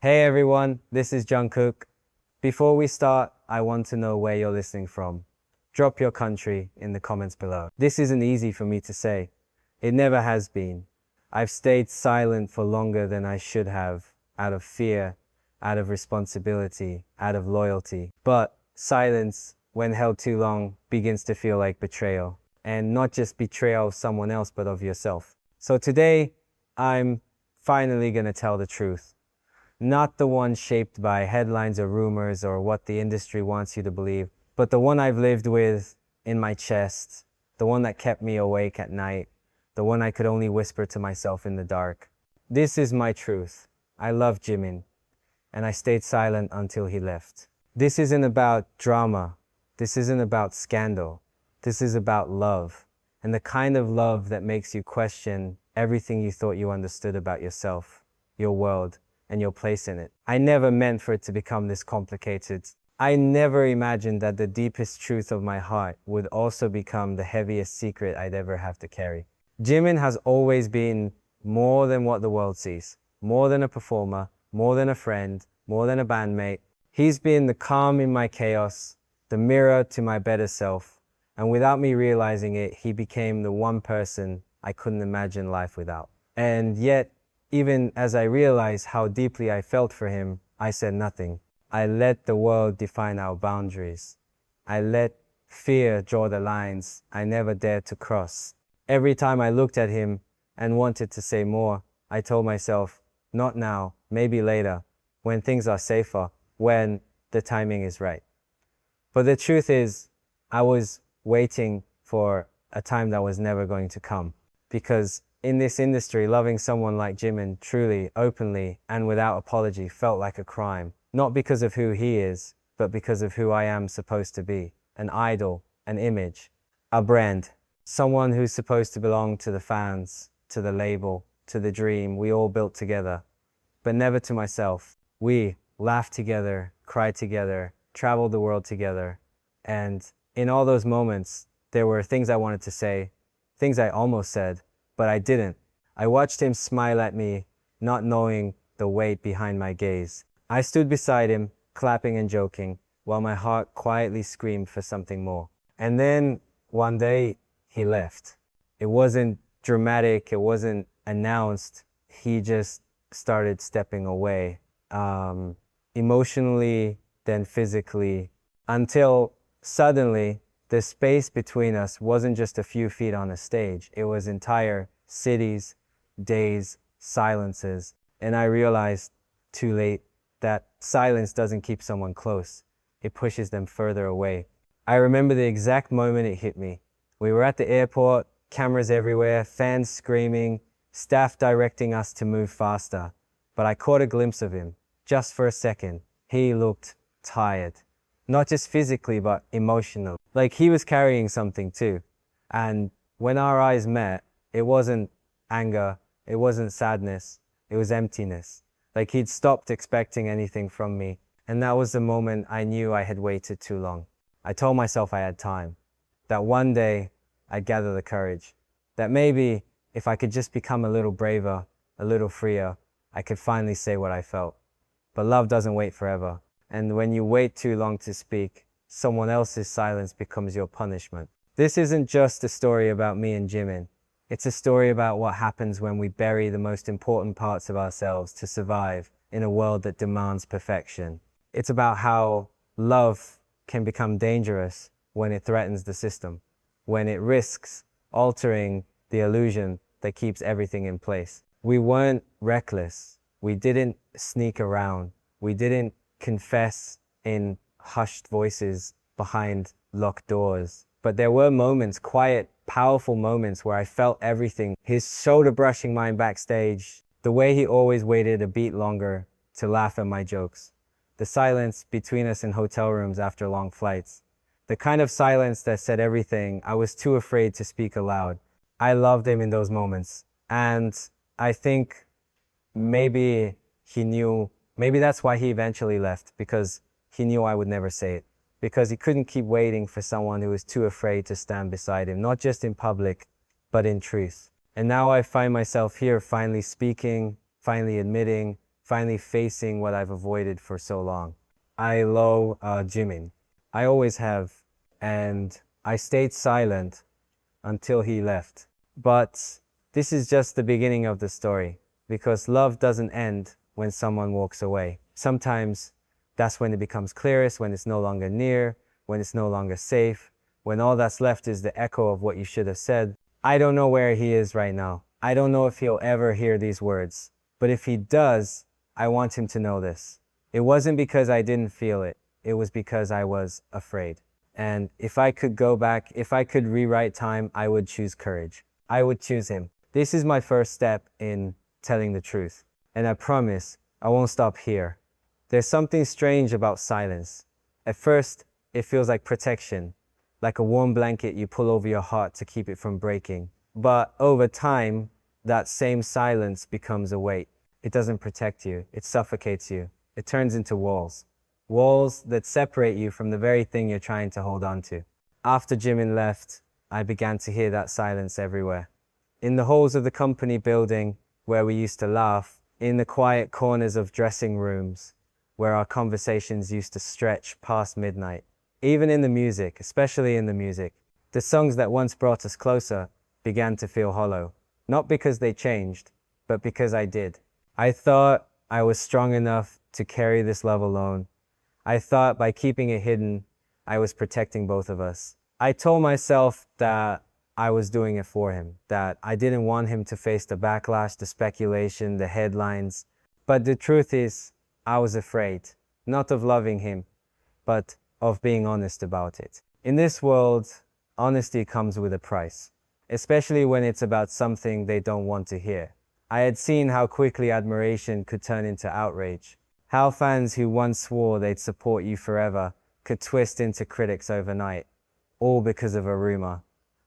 Hey everyone, this is Jungkook. Before we start, I want to know where you're listening from. Drop your country in the comments below. This isn't easy for me to say. It never has been. I've stayed silent for longer than I should have, out of fear, out of responsibility, out of loyalty. But silence, when held too long, begins to feel like betrayal. And not just betrayal of someone else, but of yourself. So today, I'm finally gonna tell the truth. Not the one shaped by headlines or rumors or what the industry wants you to believe, but the one I've lived with in my chest, the one that kept me awake at night, the one I could only whisper to myself in the dark. This is my truth. I love Jimin, and I stayed silent until he left. This isn't about drama. This isn't about scandal. This is about love, and the kind of love that makes you question everything you thought you understood about yourself, your world, and your place in it. I never meant for it to become this complicated. I never imagined that the deepest truth of my heart would also become the heaviest secret I'd ever have to carry. Jimin has always been more than what the world sees, more than a performer, more than a friend, more than a bandmate. He's been the calm in my chaos, the mirror to my better self, and without me realizing it, he became the one person I couldn't imagine life without. And yet, even as I realized how deeply I felt for him, I said nothing. I let the world define our boundaries. I let fear draw the lines I never dared to cross. Every time I looked at him and wanted to say more, I told myself, not now, maybe later, when things are safer, when the timing is right. But the truth is, I was waiting for a time that was never going to come, because in this industry, loving someone like Jimin truly, openly, and without apology felt like a crime. Not because of who he is, but because of who I am supposed to be. An idol, an image, a brand. Someone who's supposed to belong to the fans, to the label, to the dream we all built together. But never to myself. We laughed together, cried together, traveled the world together. And in all those moments, there were things I wanted to say, things I almost said, but I didn't. I watched him smile at me, not knowing the weight behind my gaze. I stood beside him, clapping and joking, while my heart quietly screamed for something more. And then, one day, he left. It wasn't dramatic, it wasn't announced. He just started stepping away, emotionally, then physically, until suddenly, the space between us wasn't just a few feet on a stage. It was entire cities, days, silences. And I realized too late that silence doesn't keep someone close. It pushes them further away. I remember the exact moment it hit me. We were at the airport, cameras everywhere, fans screaming, staff directing us to move faster. But I caught a glimpse of him, just for a second. He looked tired. Not just physically, but emotional. Like he was carrying something too. And when our eyes met, it wasn't anger, it wasn't sadness, it was emptiness. Like he'd stopped expecting anything from me. And that was the moment I knew I had waited too long. I told myself I had time, that one day I'd gather the courage, that maybe if I could just become a little braver, a little freer, I could finally say what I felt. But love doesn't wait forever. And when you wait too long to speak, someone else's silence becomes your punishment. This isn't just a story about me and Jimin. It's a story about what happens when we bury the most important parts of ourselves to survive in a world that demands perfection. It's about how love can become dangerous when it threatens the system, when it risks altering the illusion that keeps everything in place. We weren't reckless. We didn't sneak around. We didn't confess in hushed voices behind locked doors. But there were moments, quiet, powerful moments where I felt everything. His shoulder brushing mine backstage, the way he always waited a beat longer to laugh at my jokes, the silence between us in hotel rooms after long flights, the kind of silence that said everything I was too afraid to speak aloud. I loved him in those moments. And I think maybe he knew. Maybe that's why he eventually left, because he knew I would never say it. Because he couldn't keep waiting for someone who was too afraid to stand beside him, not just in public, but in truth. And now I find myself here finally speaking, finally admitting, finally facing what I've avoided for so long. I love Jimin. I always have, and I stayed silent until he left. But this is just the beginning of the story, because love doesn't end when someone walks away. Sometimes that's when it becomes clearest, when it's no longer near, when it's no longer safe, when all that's left is the echo of what you should have said. I don't know where he is right now. I don't know if he'll ever hear these words. But if he does, I want him to know this. It wasn't because I didn't feel it. It was because I was afraid. And if I could go back, if I could rewrite time, I would choose courage. I would choose him. This is my first step in telling the truth. And I promise I won't stop here. There's something strange about silence. At first, it feels like protection, like a warm blanket you pull over your heart to keep it from breaking. But over time, that same silence becomes a weight. It doesn't protect you. It suffocates you. It turns into walls. Walls that separate you from the very thing you're trying to hold on to. After Jimin left, I began to hear that silence everywhere. In the halls of the company building where we used to laugh, in the quiet corners of dressing rooms where our conversations used to stretch past midnight. Even in the music, especially in the music, the songs that once brought us closer began to feel hollow. Not because they changed, but because I did. I thought I was strong enough to carry this love alone. I thought by keeping it hidden, I was protecting both of us. I told myself that I was doing it for him, that I didn't want him to face the backlash, the speculation, the headlines. But the truth is, I was afraid, not of loving him, but of being honest about it. In this world, honesty comes with a price, especially when it's about something they don't want to hear. I had seen how quickly admiration could turn into outrage, how fans who once swore they'd support you forever could twist into critics overnight, all because of a rumor.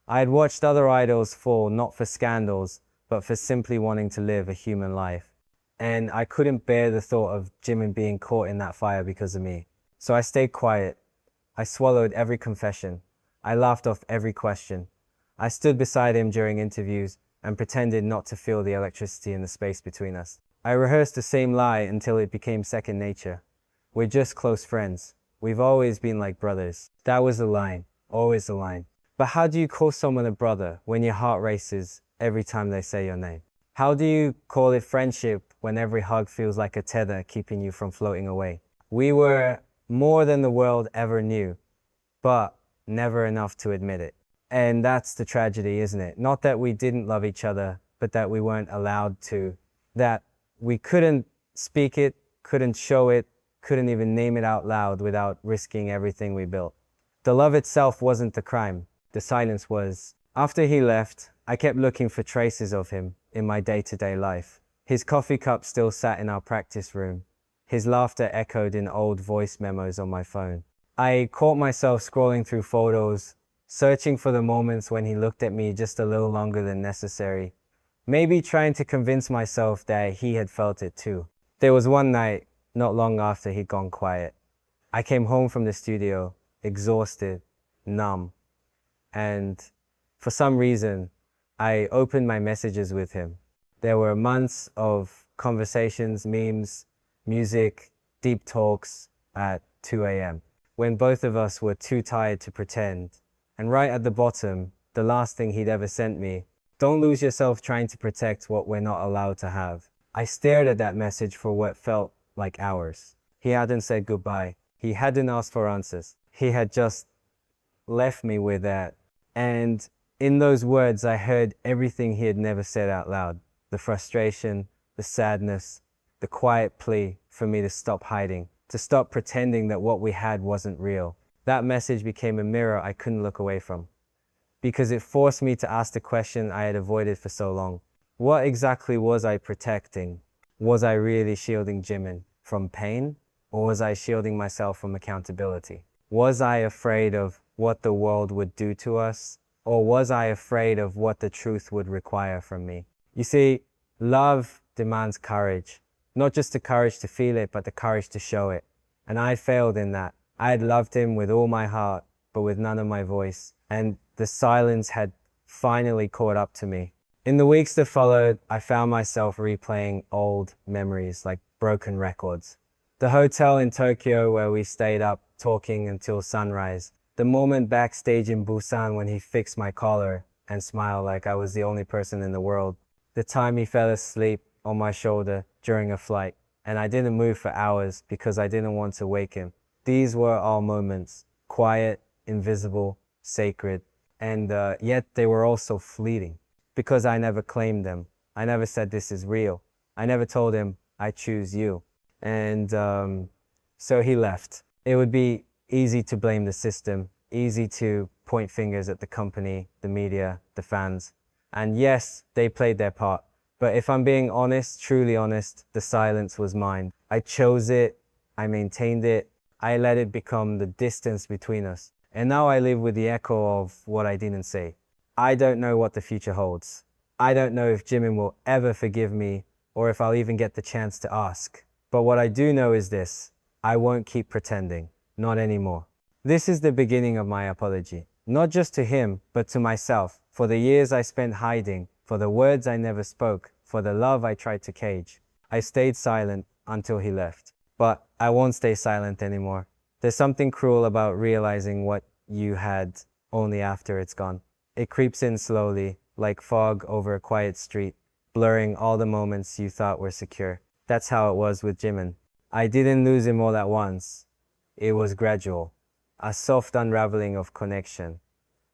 I had watched other idols fall not for scandals, but for simply wanting to live a human life. And I couldn't bear the thought of Jimin being caught in that fire because of me. So I stayed quiet. I swallowed every confession. I laughed off every question. I stood beside him during interviews and pretended not to feel the electricity in the space between us. I rehearsed the same lie until it became second nature. We're just close friends. We've always been like brothers. That was the line, always the line. But how do you call someone a brother when your heart races every time they say your name? How do you call it friendship when every hug feels like a tether keeping you from floating away? We were more than the world ever knew, but never enough to admit it. And that's the tragedy, isn't it? Not that we didn't love each other, but that we weren't allowed to. That we couldn't speak it, couldn't show it, couldn't even name it out loud without risking everything we built. The love itself wasn't the crime. The silence was. After he left, I kept looking for traces of him in my day-to-day life. His coffee cup still sat in our practice room. His laughter echoed in old voice memos on my phone. I caught myself scrolling through photos, searching for the moments when he looked at me just a little longer than necessary. Maybe trying to convince myself that he had felt it too. There was one night, not long after he'd gone quiet. I came home from the studio, exhausted, numb. And for some reason, I opened my messages with him. There were months of conversations, memes, music, deep talks at 2 a.m. when both of us were too tired to pretend. And right at the bottom, the last thing he'd ever sent me, don't lose yourself trying to protect what we're not allowed to have. I stared at that message for what felt like hours. He hadn't said goodbye. He hadn't asked for answers. He had just left me with that. And in those words, I heard everything he had never said out loud. The frustration, the sadness, the quiet plea for me to stop hiding, to stop pretending that what we had wasn't real. That message became a mirror I couldn't look away from, because it forced me to ask the question I had avoided for so long. What exactly was I protecting? Was I really shielding Jimin from pain, or was I shielding myself from accountability? Was I afraid of what the world would do to us, or was I afraid of what the truth would require from me? You see, love demands courage. Not just the courage to feel it, but the courage to show it. And I failed in that. I had loved him with all my heart, but with none of my voice. And the silence had finally caught up to me. In the weeks that followed, I found myself replaying old memories, like broken records. The hotel in Tokyo where we stayed up talking until sunrise. The moment backstage in Busan when he fixed my collar and smiled like I was the only person in the world. The time he fell asleep on my shoulder during a flight, and I didn't move for hours because I didn't want to wake him. These were all moments, quiet, invisible, sacred, and yet they were also fleeting because I never claimed them. I never said this is real. I never told him I choose you. And so he left. It would be easy to blame the system, easy to point fingers at the company, the media, the fans. And yes, they played their part. But if I'm being honest, truly honest, the silence was mine. I chose it, I maintained it, I let it become the distance between us. And now I live with the echo of what I didn't say. I don't know what the future holds. I don't know if Jimin will ever forgive me or if I'll even get the chance to ask. But what I do know is this: I won't keep pretending, not anymore. This is the beginning of my apology, not just to him, but to myself, for the years I spent hiding, for the words I never spoke, for the love I tried to cage. I stayed silent until he left. But I won't stay silent anymore. There's something cruel about realizing what you had only after it's gone. It creeps in slowly, like fog over a quiet street, blurring all the moments you thought were secure. That's how it was with Jimin. I didn't lose him all at once. It was gradual, a soft unraveling of connection,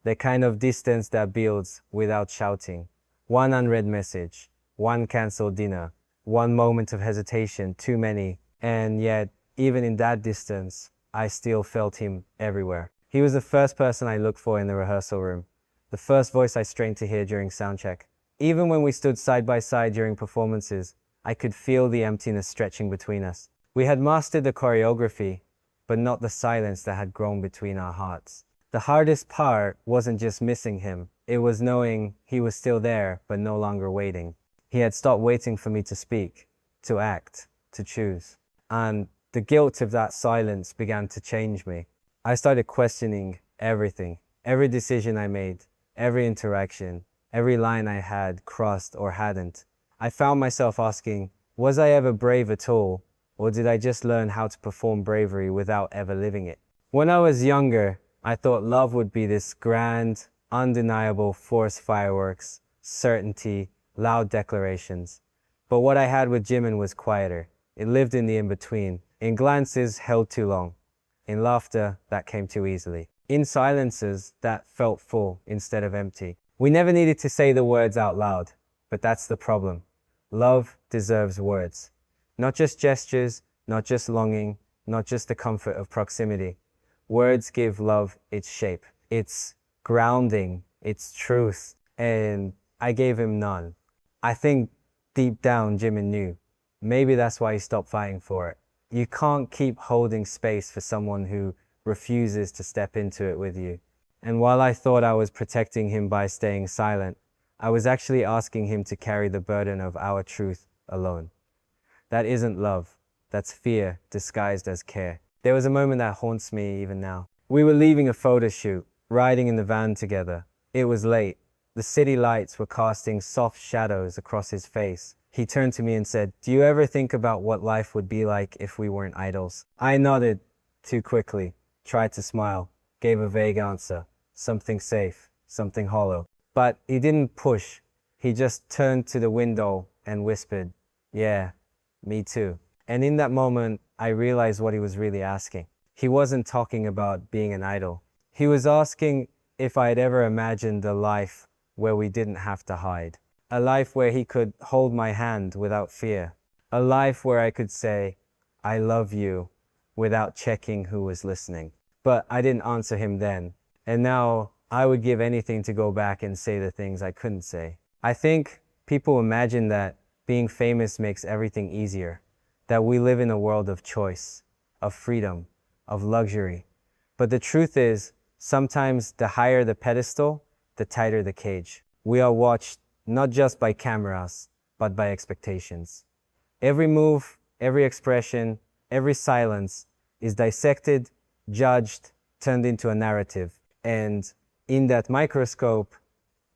the kind of distance that builds without shouting. One unread message, one cancelled dinner, one moment of hesitation, too many. And yet, even in that distance, I still felt him everywhere. He was the first person I looked for in the rehearsal room, the first voice I strained to hear during soundcheck. Even when we stood side by side during performances, I could feel the emptiness stretching between us. We had mastered the choreography, but not the silence that had grown between our hearts. The hardest part wasn't just missing him, it was knowing he was still there, but no longer waiting. He had stopped waiting for me to speak, to act, to choose. And the guilt of that silence began to change me. I started questioning everything, every decision I made, every interaction, every line I had crossed or hadn't. I found myself asking, was I ever brave at all? Or did I just learn how to perform bravery without ever living it? When I was younger, I thought love would be this grand, undeniable force fireworks, certainty, loud declarations. But what I had with Jimin was quieter. It lived in the in-between, in glances held too long, in laughter that came too easily, in silences that felt full instead of empty. We never needed to say the words out loud, but that's the problem. Love deserves words. Not just gestures, not just longing, not just the comfort of proximity. Words give love its shape, its grounding, its truth, and I gave him none. I think deep down Jimin knew. Maybe that's why he stopped fighting for it. You can't keep holding space for someone who refuses to step into it with you. And while I thought I was protecting him by staying silent, I was actually asking him to carry the burden of our truth alone. That isn't love. That's fear disguised as care. There was a moment that haunts me even now. We were leaving a photo shoot, riding in the van together. It was late. The city lights were casting soft shadows across his face. He turned to me and said, "Do you ever think about what life would be like if we weren't idols?" I nodded too quickly, tried to smile, gave a vague answer, something safe, something hollow. But he didn't push. He just turned to the window and whispered, "Yeah, me too." And in that moment, I realized what he was really asking. He wasn't talking about being an idol. He was asking if I had ever imagined a life where we didn't have to hide. A life where he could hold my hand without fear. A life where I could say, "I love you," without checking who was listening. But I didn't answer him then. And now I would give anything to go back and say the things I couldn't say. I think people imagine that being famous makes everything easier, that we live in a world of choice, of freedom, of luxury. But the truth is, sometimes the higher the pedestal, the tighter the cage. We are watched not just by cameras, but by expectations. Every move, every expression, every silence is dissected, judged, turned into a narrative. And in that microscope,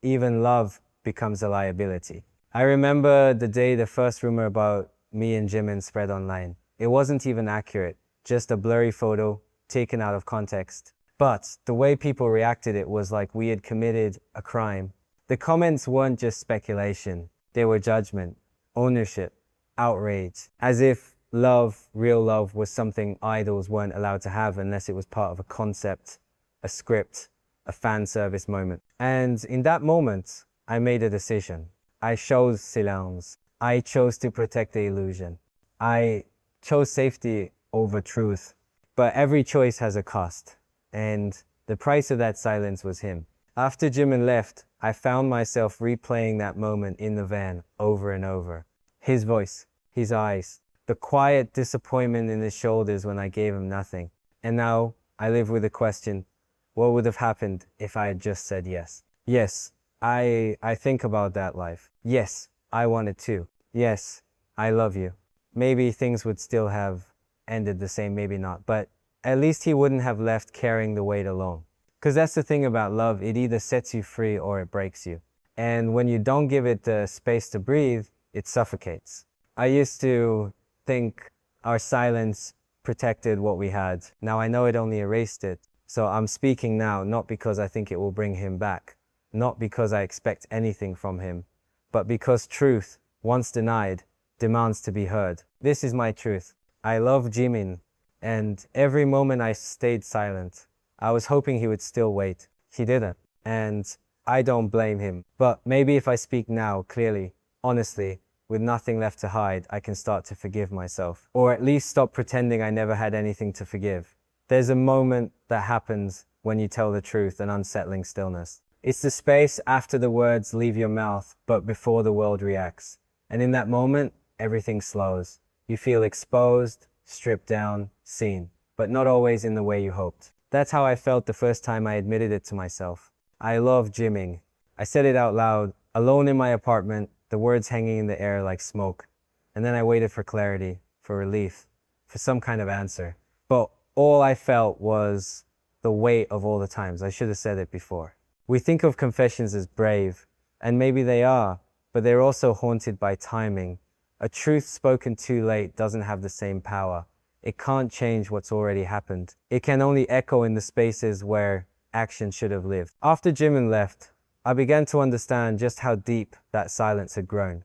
even love becomes a liability. I remember the day the first rumor about me and Jimin spread online. It wasn't even accurate, just a blurry photo taken out of context. But the way people reacted it was like we had committed a crime. The comments weren't just speculation. They were judgment, ownership, outrage, as if love, real love, was something idols weren't allowed to have unless it was part of a concept, a script, a fan service moment. And in that moment, I made a decision. I chose silence. I chose to protect the illusion. I chose safety over truth. But every choice has a cost. And the price of that silence was him. After Jimin left, I found myself replaying that moment in the van over and over. His voice, his eyes, the quiet disappointment in his shoulders when I gave him nothing. And now I live with the question, what would have happened if I had just said yes? Yes, I think about that life. Yes, I wanted to. Yes, I love you. Maybe things would still have ended the same, maybe not, but at least he wouldn't have left carrying the weight alone. Because that's the thing about love, it either sets you free or it breaks you. And when you don't give it the space to breathe, it suffocates. I used to think our silence protected what we had. Now I know it only erased it. So I'm speaking now, not because I think it will bring him back, not because I expect anything from him, but because truth, once denied, demands to be heard. This is my truth. I love Jimin, and every moment I stayed silent. I was hoping he would still wait. He didn't, and I don't blame him. But maybe if I speak now, clearly, honestly, with nothing left to hide, I can start to forgive myself. Or at least stop pretending I never had anything to forgive. There's a moment that happens when you tell the truth, an unsettling stillness. It's the space after the words leave your mouth, but before the world reacts. And in that moment, everything slows. You feel exposed, stripped down, seen, but not always in the way you hoped. That's how I felt the first time I admitted it to myself. I love Jimin. I said it out loud, alone in my apartment, the words hanging in the air like smoke. And then I waited for clarity, for relief, for some kind of answer. But all I felt was the weight of all the times. I should have said it before. We think of confessions as brave, and maybe they are, but they're also haunted by timing. A truth spoken too late doesn't have the same power. It can't change what's already happened. It can only echo in the spaces where action should have lived. After Jimin left, I began to understand just how deep that silence had grown.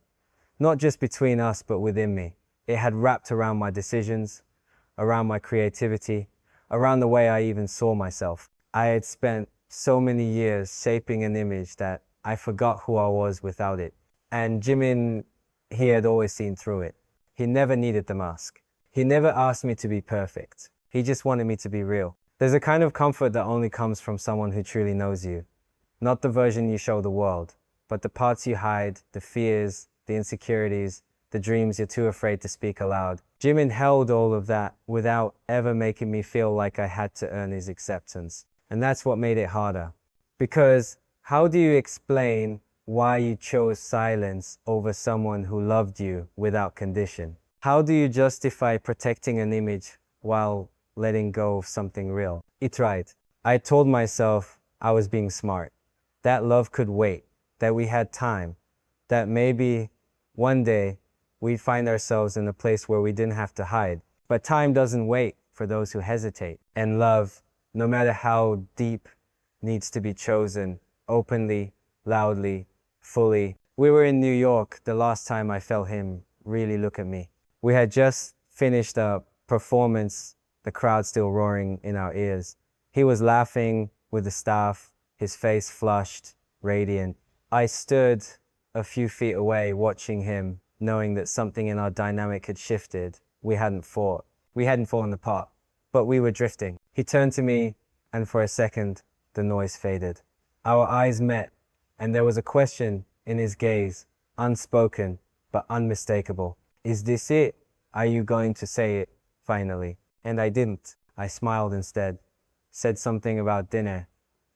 Not just between us, but within me. It had wrapped around my decisions, around my creativity, around the way I even saw myself. I had spent so many years shaping an image that I forgot who I was without it. And Jimin, he had always seen through it. He never needed the mask. He never asked me to be perfect. He just wanted me to be real. There's a kind of comfort that only comes from someone who truly knows you. Not the version you show the world, but the parts you hide, the fears, the insecurities, the dreams you're too afraid to speak aloud. Jimin held all of that without ever making me feel like I had to earn his acceptance. And that's what made it harder. Because how do you explain why you chose silence over someone who loved you without condition? How do you justify protecting an image while letting go of something real? He tried. I told myself I was being smart, that love could wait, that we had time, that maybe one day we'd find ourselves in a place where we didn't have to hide. But time doesn't wait for those who hesitate. And love, no matter how deep, needs to be chosen openly, loudly, fully. We were in New York the last time I felt him really look at me. We had just finished a performance, the crowd still roaring in our ears. He was laughing with the staff, his face flushed, radiant. I stood a few feet away watching him, knowing that something in our dynamic had shifted. We hadn't fought. We hadn't fallen apart, but we were drifting. He turned to me, and for a second, the noise faded. Our eyes met, and there was a question in his gaze, unspoken, but unmistakable. Is this it? Are you going to say it, finally? And I didn't. I smiled instead, said something about dinner,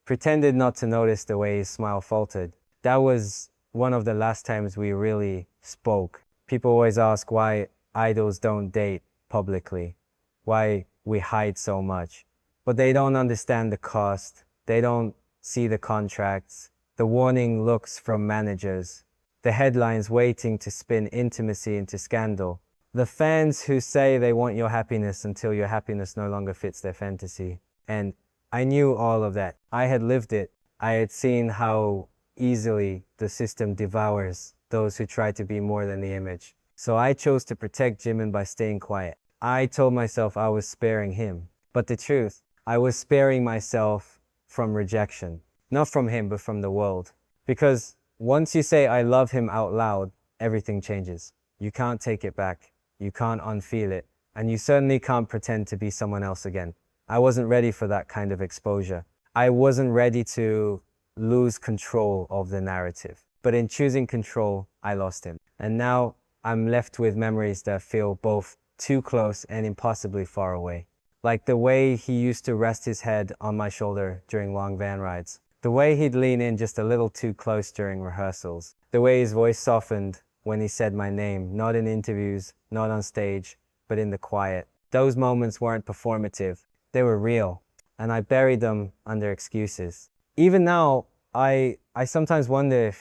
pretended not to notice the way his smile faltered. That was one of the last times we really spoke. People always ask why idols don't date publicly, why we hide so much. But they don't understand the cost. They don't see the contracts, the warning looks from managers, the headlines waiting to spin intimacy into scandal. The fans who say they want your happiness until your happiness no longer fits their fantasy. And I knew all of that. I had lived it. I had seen how easily the system devours those who try to be more than the image. So I chose to protect Jimin by staying quiet. I told myself I was sparing him. But the truth, I was sparing myself from rejection. Not from him, but from the world. Because once you say I love him out loud, everything changes. You can't take it back. You can't unfeel it. And you certainly can't pretend to be someone else again. I wasn't ready for that kind of exposure. I wasn't ready to lose control of the narrative. But in choosing control, I lost him. And now I'm left with memories that feel both too close and impossibly far away. Like the way he used to rest his head on my shoulder during long van rides. The way he'd lean in just a little too close during rehearsals. The way his voice softened when he said my name, not in interviews, not on stage, but in the quiet. Those moments weren't performative. They were real. And I buried them under excuses. Even now, I sometimes wonder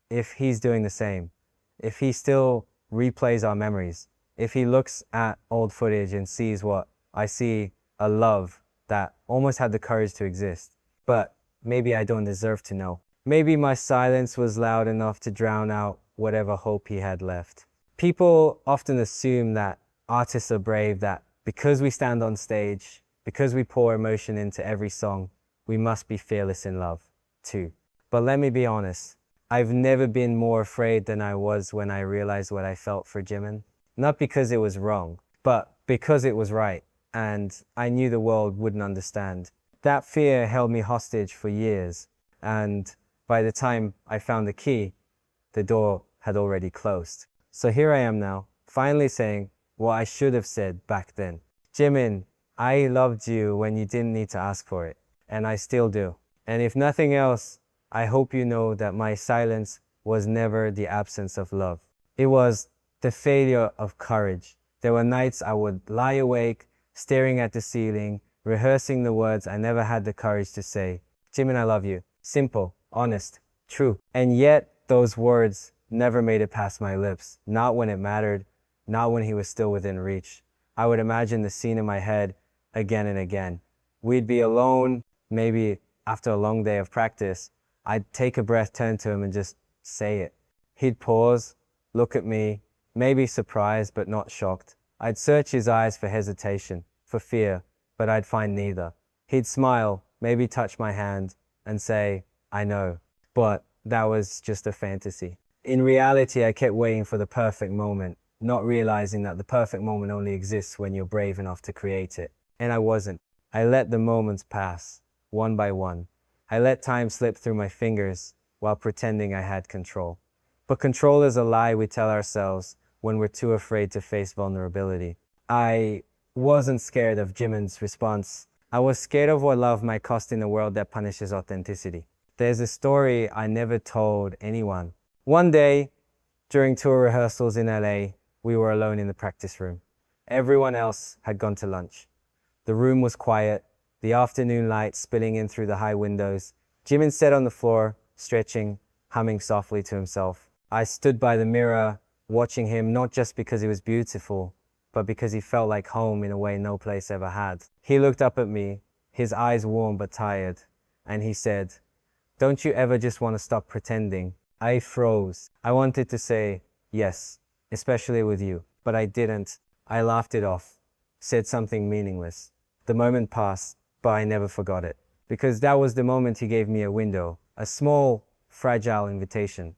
if he's doing the same. If he still replays our memories. If he looks at old footage and sees what I see, a love that almost had the courage to exist. But maybe I don't deserve to know. Maybe my silence was loud enough to drown out whatever hope he had left. People often assume that artists are brave, that because we stand on stage, because we pour emotion into every song, we must be fearless in love, too. But let me be honest, I've never been more afraid than I was when I realized what I felt for Jimin. Not because it was wrong, but because it was right, and I knew the world wouldn't understand. That fear held me hostage for years, and by the time I found the key, the door had already closed. So here I am now, finally saying what I should have said back then. Jimin, I loved you when you didn't need to ask for it, and I still do. And if nothing else, I hope you know that my silence was never the absence of love. It was the failure of courage. There were nights I would lie awake, staring at the ceiling, rehearsing the words I never had the courage to say. Jimin, I love you. Simple, honest, true. And yet, those words never made it past my lips. Not when it mattered, not when he was still within reach. I would imagine the scene in my head again and again. We'd be alone, maybe after a long day of practice. I'd take a breath, turn to him and just say it. He'd pause, look at me, maybe surprised but not shocked. I'd search his eyes for hesitation, for fear, but I'd find neither. He'd smile, maybe touch my hand and say, I know. But that was just a fantasy. In reality, I kept waiting for the perfect moment, not realizing that the perfect moment only exists when you're brave enough to create it. And I wasn't. I let the moments pass, one by one. I let time slip through my fingers while pretending I had control. But control is a lie we tell ourselves when we're too afraid to face vulnerability. I wasn't scared of Jimin's response. I was scared of what love might cost in a world that punishes authenticity. There's a story I never told anyone. One day, during tour rehearsals in LA, we were alone in the practice room. Everyone else had gone to lunch. The room was quiet, the afternoon light spilling in through the high windows. Jimin sat on the floor, stretching, humming softly to himself. I stood by the mirror, watching him not just because he was beautiful, but because he felt like home in a way no place ever had. He looked up at me, his eyes warm but tired, and he said, "Don't you ever just want to stop pretending?" I froze. I wanted to say, yes, especially with you, but I didn't. I laughed it off, said something meaningless. The moment passed, but I never forgot it. Because that was the moment he gave me a window, a small, fragile invitation,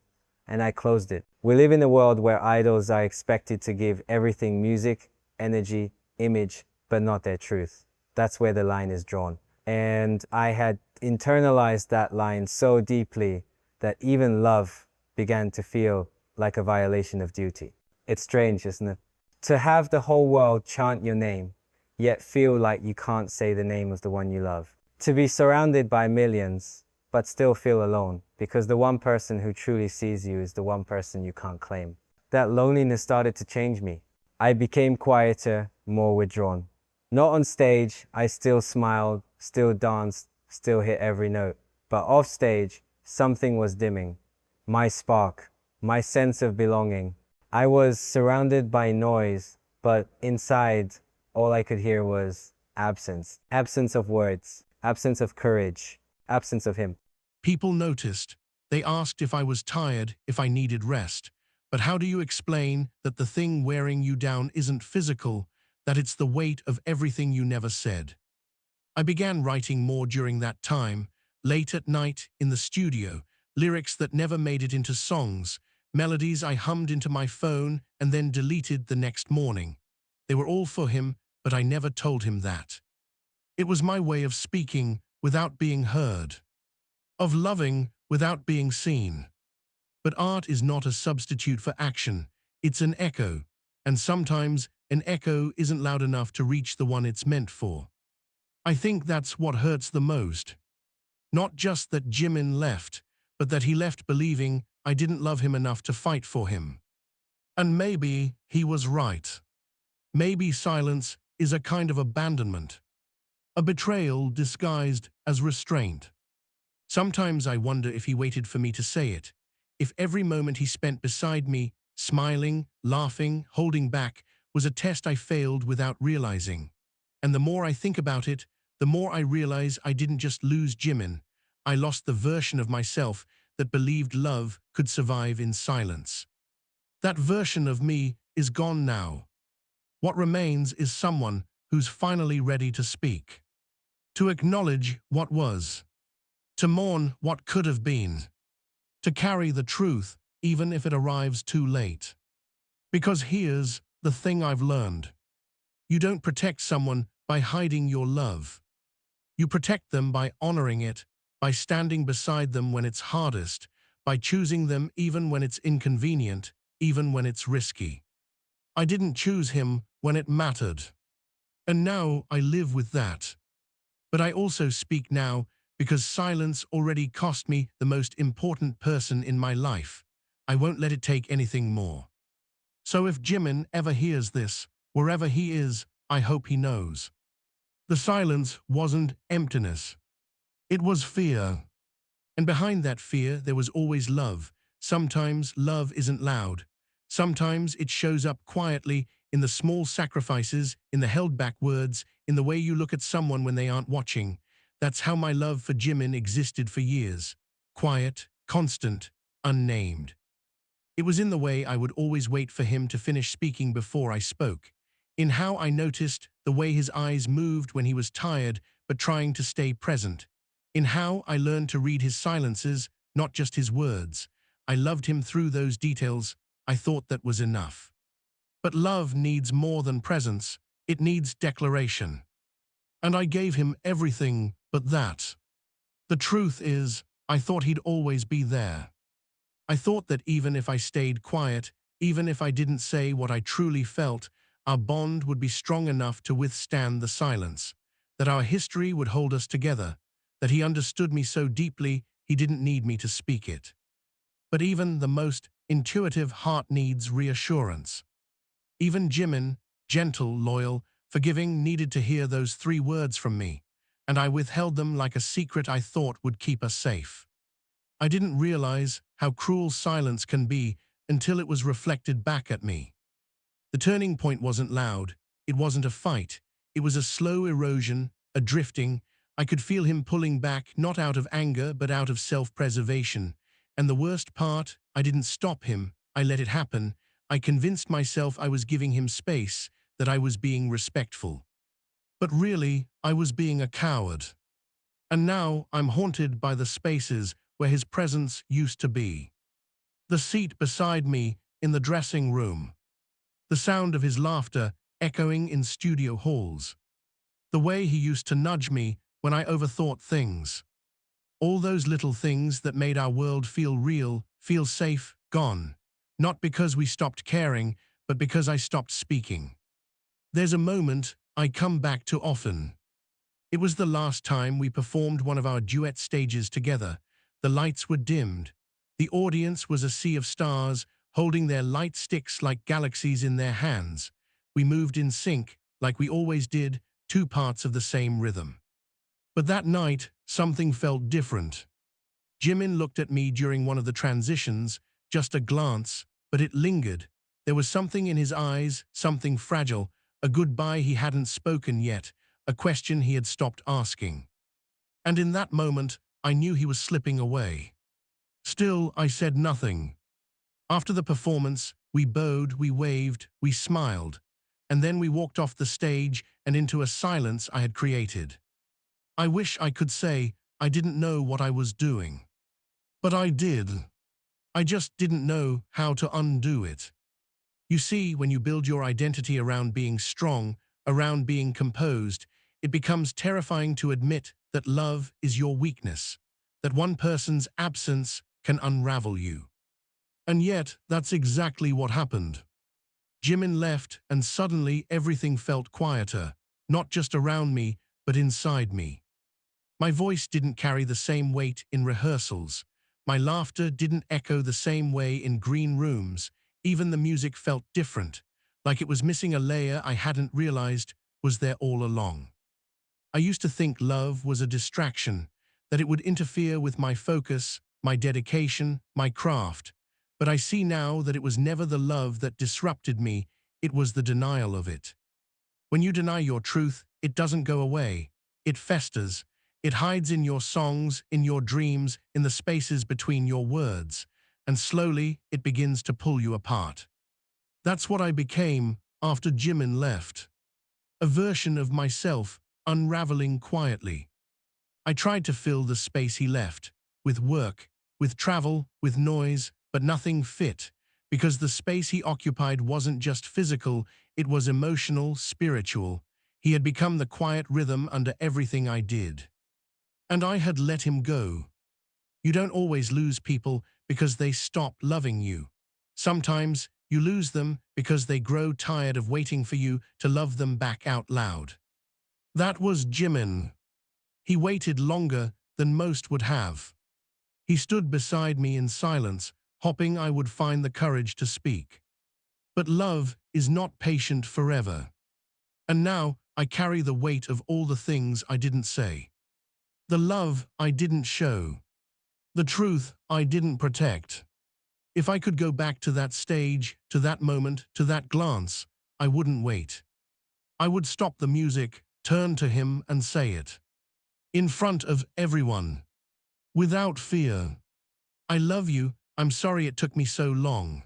and I closed it. We live in a world where idols are expected to give everything: music, energy, image, but not their truth. That's where the line is drawn. And I had internalized that line so deeply that even love began to feel like a violation of duty. It's strange, isn't it? To have the whole world chant your name, yet feel like you can't say the name of the one you love. To be surrounded by millions, but still feel alone, because the one person who truly sees you is the one person you can't claim. That loneliness started to change me. I became quieter, more withdrawn. Not on stage, I still smiled, still danced, still hit every note. But off stage, something was dimming. My spark, my sense of belonging. I was surrounded by noise, but inside, all I could hear was absence. Absence of words, absence of courage, absence of him. People noticed. They asked if I was tired, if I needed rest. But how do you explain that the thing wearing you down isn't physical, that it's the weight of everything you never said? I began writing more during that time, late at night in the studio, lyrics that never made it into songs, melodies I hummed into my phone and then deleted the next morning. They were all for him, but I never told him that. It was my way of speaking without being heard, of loving without being seen. But art is not a substitute for action, it's an echo, and sometimes an echo isn't loud enough to reach the one it's meant for. I think that's what hurts the most. Not just that Jimin left, but that he left believing I didn't love him enough to fight for him. And maybe he was right. Maybe silence is a kind of abandonment, a betrayal disguised as restraint. Sometimes I wonder if he waited for me to say it, if every moment he spent beside me, smiling, laughing, holding back, was a test I failed without realizing. And the more I think about it, the more I realize I didn't just lose Jimin, I lost the version of myself that believed love could survive in silence. That version of me is gone now. What remains is someone who's finally ready to speak, to acknowledge what was, to mourn what could have been, to carry the truth even if it arrives too late. Because here's the thing I've learned. You don't protect someone by hiding your love. You protect them by honoring it, by standing beside them when it's hardest, by choosing them even when it's inconvenient, even when it's risky. I didn't choose him when it mattered. And now I live with that. But I also speak now because silence already cost me the most important person in my life. I won't let it take anything more. So if Jimin ever hears this, wherever he is, I hope he knows. The silence wasn't emptiness. It was fear. And behind that fear, there was always love. Sometimes love isn't loud. Sometimes it shows up quietly in the small sacrifices, in the held-back words, in the way you look at someone when they aren't watching. That's how my love for Jimin existed for years. Quiet, constant, unnamed. It was in the way I would always wait for him to finish speaking before I spoke. In how I noticed the way his eyes moved when he was tired but trying to stay present. In how I learned to read his silences, not just his words. I loved him through those details. I thought that was enough. But love needs more than presence. It needs declaration. And I gave him everything but that. The truth is, I thought he'd always be there. I thought that even if I stayed quiet, even if I didn't say what I truly felt, our bond would be strong enough to withstand the silence, that our history would hold us together, that he understood me so deeply he didn't need me to speak it. But even the most intuitive heart needs reassurance. Even Jimin, gentle, loyal, forgiving, needed to hear those 3 words from me, and I withheld them like a secret I thought would keep us safe. I didn't realize how cruel silence can be until it was reflected back at me. The turning point wasn't loud, it wasn't a fight, it was a slow erosion, a drifting. I could feel him pulling back, not out of anger, but out of self-preservation. And the worst part, I didn't stop him, I let it happen. I convinced myself I was giving him space, that I was being respectful. But really, I was being a coward. And now I'm haunted by the spaces where his presence used to be. The seat beside me in the dressing room. The sound of his laughter echoing in studio halls. The way he used to nudge me when I overthought things. All those little things that made our world feel real, feel safe, gone. Not because we stopped caring, but because I stopped speaking. There's a moment I come back to often. It was the last time we performed one of our duet stages together. The lights were dimmed. The audience was a sea of stars, holding their light sticks like galaxies in their hands. We moved in sync, like we always did, 2 parts of the same rhythm. But that night, something felt different. Jimin looked at me during one of the transitions, just a glance, but it lingered. There was something in his eyes, something fragile, a goodbye he hadn't spoken yet, a question he had stopped asking. And in that moment, I knew he was slipping away. Still, I said nothing. After the performance, we bowed, we waved, we smiled, and then we walked off the stage and into a silence I had created. I wish I could say I didn't know what I was doing. But I did. I just didn't know how to undo it. You see, when you build your identity around being strong, around being composed, it becomes terrifying to admit that love is your weakness, that one person's absence can unravel you. And yet, that's exactly what happened. Jimin left, and suddenly everything felt quieter, not just around me, but inside me. My voice didn't carry the same weight in rehearsals. My laughter didn't echo the same way in green rooms. Even the music felt different, like it was missing a layer I hadn't realized was there all along. I used to think love was a distraction, that it would interfere with my focus, my dedication, my craft. But I see now that it was never the love that disrupted me, it was the denial of it. When you deny your truth, it doesn't go away. It festers. It hides in your songs, in your dreams, in the spaces between your words. And slowly, it begins to pull you apart. That's what I became after Jimin left. A version of myself unraveling quietly. I tried to fill the space he left, with work, with travel, with noise, but nothing fit, because the space he occupied wasn't just physical, it was emotional, spiritual. He had become the quiet rhythm under everything I did. And I had let him go. You don't always lose people because they stop loving you. Sometimes you lose them because they grow tired of waiting for you to love them back out loud. That was Jimin. He waited longer than most would have. He stood beside me in silence, hoping I would find the courage to speak. But love is not patient forever. And now I carry the weight of all the things I didn't say. The love I didn't show. The truth I didn't protect. If I could go back to that stage, to that moment, to that glance, I wouldn't wait. I would stop the music, turn to him and say it. In front of everyone. Without fear. I love you, I'm sorry it took me so long.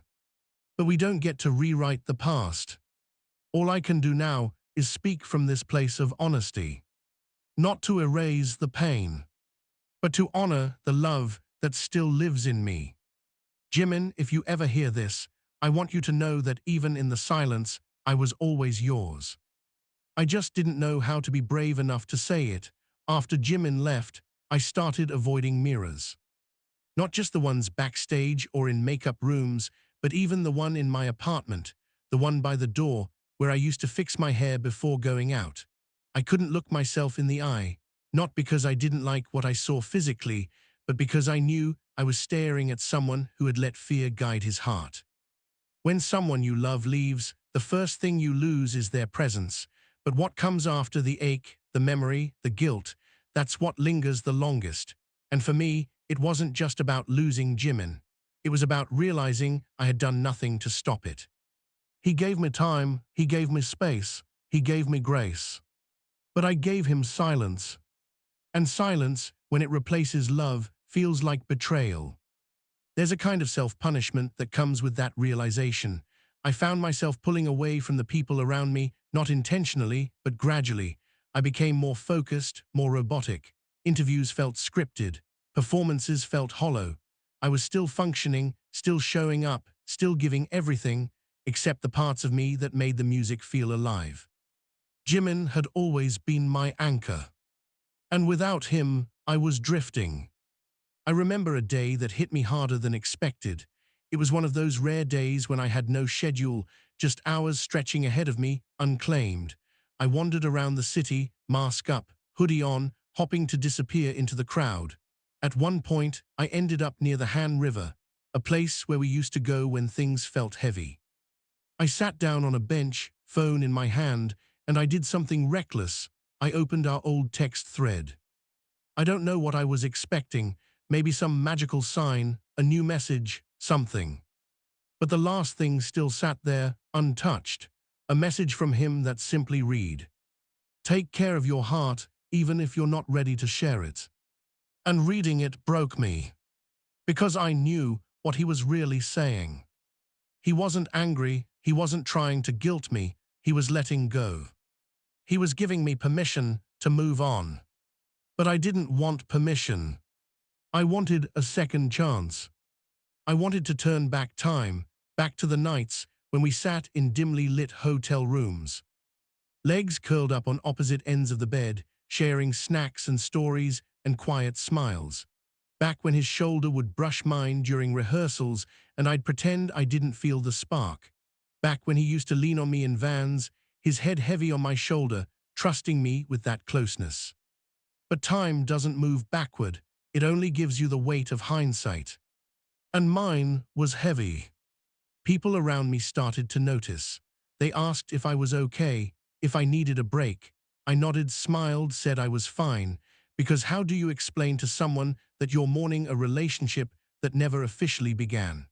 But we don't get to rewrite the past. All I can do now is speak from this place of honesty. Not to erase the pain, but to honor the love that still lives in me. Jimin, if you ever hear this, I want you to know that even in the silence, I was always yours. I just didn't know how to be brave enough to say it. After Jimin left, I started avoiding mirrors. Not just the ones backstage or in makeup rooms, but even the one in my apartment, the one by the door where I used to fix my hair before going out. I couldn't look myself in the eye, not because I didn't like what I saw physically, but because I knew I was staring at someone who had let fear guide his heart. When someone you love leaves, the first thing you lose is their presence. But what comes after the ache, the memory, the guilt, that's what lingers the longest. And for me, it wasn't just about losing Jimin. It was about realizing I had done nothing to stop it. He gave me time, he gave me space, he gave me grace. But I gave him silence. And silence, when it replaces love, feels like betrayal. There's a kind of self-punishment that comes with that realization. I found myself pulling away from the people around me, not intentionally, but gradually. I became more focused, more robotic. Interviews felt scripted. Performances felt hollow. I was still functioning, still showing up, still giving everything, except the parts of me that made the music feel alive. Jimin had always been my anchor. And without him, I was drifting. I remember a day that hit me harder than expected. It was one of those rare days when I had no schedule, just hours stretching ahead of me, unclaimed. I wandered around the city, mask up, hoodie on, hoping to disappear into the crowd. At one point, I ended up near the Han River, a place where we used to go when things felt heavy. I sat down on a bench, phone in my hand, and I did something reckless. I opened our old text thread. I don't know what I was expecting, maybe some magical sign, a new message, something. But the last thing still sat there, untouched, a message from him that simply read, "Take care of your heart, even if you're not ready to share it." And reading it broke me, because I knew what he was really saying. He wasn't angry, he wasn't trying to guilt me, he was letting go. He was giving me permission to move on. But I didn't want permission. I wanted a second chance. I wanted to turn back time, back to the nights when we sat in dimly lit hotel rooms, legs curled up on opposite ends of the bed, sharing snacks and stories and quiet smiles. Back when his shoulder would brush mine during rehearsals and I'd pretend I didn't feel the spark. Back when he used to lean on me in vans, his head heavy on my shoulder, trusting me with that closeness. But time doesn't move backward, it only gives you the weight of hindsight. And mine was heavy. People around me started to notice. They asked if I was okay, if I needed a break. I nodded, smiled, said I was fine, because how do you explain to someone that you're mourning a relationship that never officially began?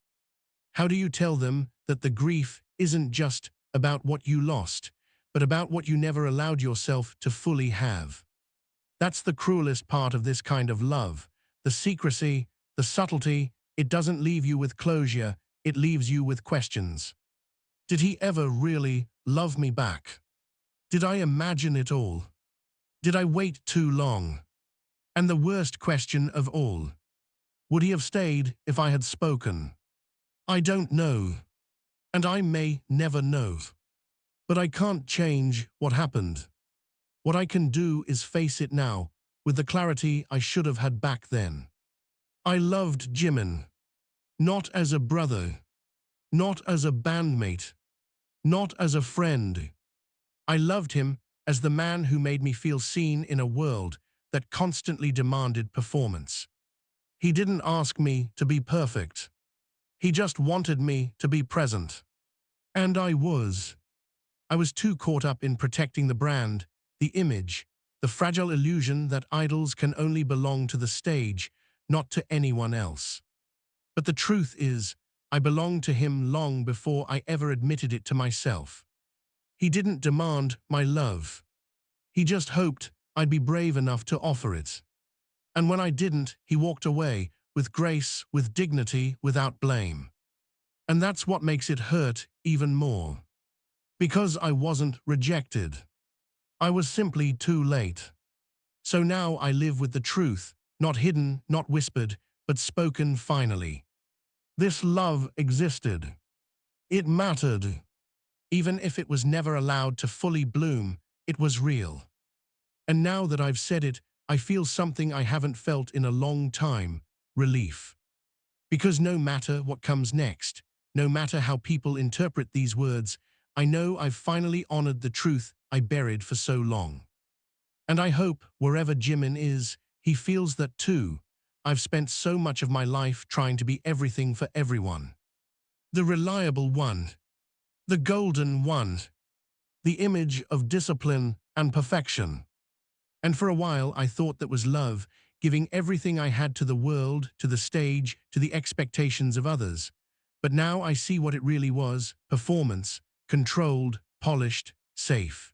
How do you tell them that the grief isn't just about what you lost, but about what you never allowed yourself to fully have? That's the cruelest part of this kind of love. The secrecy, the subtlety, it doesn't leave you with closure, it leaves you with questions. Did he ever really love me back? Did I imagine it all? Did I wait too long? And the worst question of all, would he have stayed if I had spoken? I don't know, and I may never know. But I can't change what happened. What I can do is face it now, with the clarity I should have had back then. I loved Jimin, not as a brother, not as a bandmate, not as a friend. I loved him as the man who made me feel seen in a world that constantly demanded performance. He didn't ask me to be perfect. He just wanted me to be present. And I was. I was too caught up in protecting the brand, the image, the fragile illusion that idols can only belong to the stage, not to anyone else. But the truth is, I belonged to him long before I ever admitted it to myself. He didn't demand my love. He just hoped I'd be brave enough to offer it. And when I didn't, he walked away, with grace, with dignity, without blame. And that's what makes it hurt even more. Because I wasn't rejected. I was simply too late. So now I live with the truth, not hidden, not whispered, but spoken finally. This love existed. It mattered. Even if it was never allowed to fully bloom, it was real. And now that I've said it, I feel something I haven't felt in a long time, relief. Because no matter what comes next, no matter how people interpret these words, I know I've finally honored the truth I buried for so long. And I hope, wherever Jimin is, he feels that too. I've spent so much of my life trying to be everything for everyone. The reliable one. The golden one. The image of discipline and perfection. And for a while I thought that was love, giving everything I had to the world, to the stage, to the expectations of others. But now I see what it really was, performance, controlled, polished, safe.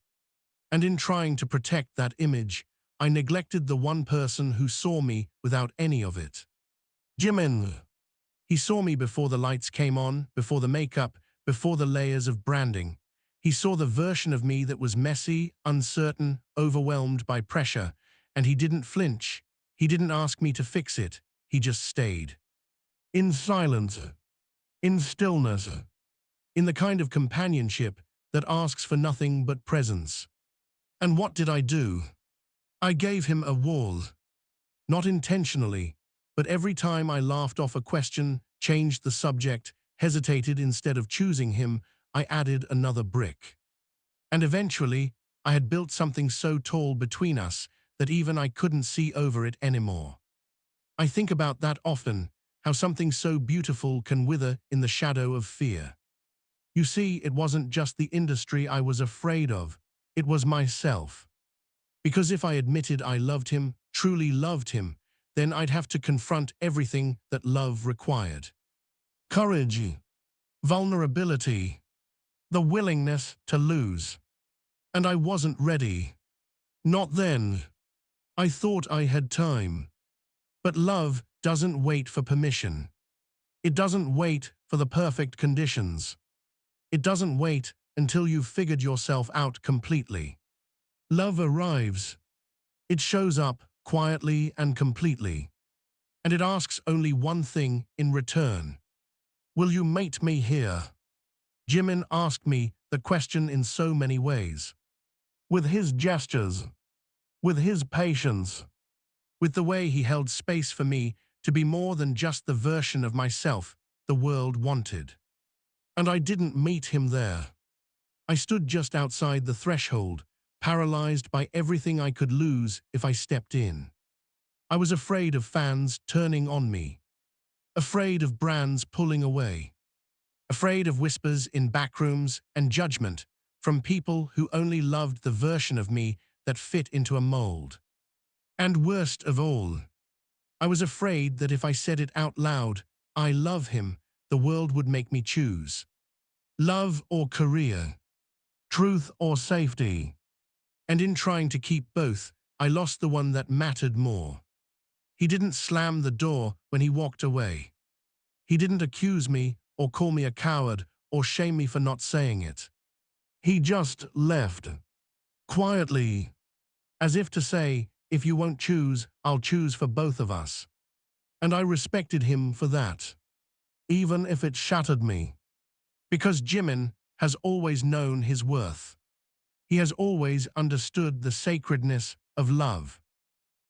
And in trying to protect that image, I neglected the one person who saw me without any of it. Jimin. He saw me before the lights came on, before the makeup, before the layers of branding. He saw the version of me that was messy, uncertain, overwhelmed by pressure, and he didn't flinch. He didn't ask me to fix it. He just stayed. In silence. In stillness. In the kind of companionship that asks for nothing but presence. And what did I do? I gave him a wall. Not intentionally, but every time I laughed off a question, changed the subject, hesitated instead of choosing him, I added another brick. And eventually, I had built something so tall between us that even I couldn't see over it anymore. I think about that often, how something so beautiful can wither in the shadow of fear. You see, it wasn't just the industry I was afraid of, it was myself. Because if I admitted I loved him, truly loved him, then I'd have to confront everything that love required. Courage. vulnerability, the willingness to lose. And I wasn't ready. Not then. I thought I had time. But love doesn't wait for permission. It doesn't wait for the perfect conditions. It doesn't wait until you've figured yourself out completely. Love arrives. It shows up quietly and completely. And it asks only one thing in return. Will you mate me here? Jimin asked me the question in so many ways. With his gestures, with his patience, with the way he held space for me to be more than just the version of myself the world wanted. And I didn't meet him there. I stood just outside the threshold, paralyzed by everything I could lose if I stepped in. I was afraid of fans turning on me, afraid of brands pulling away, afraid of whispers in backrooms and judgment from people who only loved the version of me that fit into a mold. And worst of all, I was afraid that if I said it out loud, I love him, the world would make me choose. Love or career, truth or safety. And in trying to keep both, I lost the one that mattered more. He didn't slam the door when he walked away. He didn't accuse me or call me a coward or shame me for not saying it. He just left, quietly, as if to say, if you won't choose, I'll choose for both of us. And I respected him for that, even if it shattered me. Because Jimin has always known his worth. He has always understood the sacredness of love.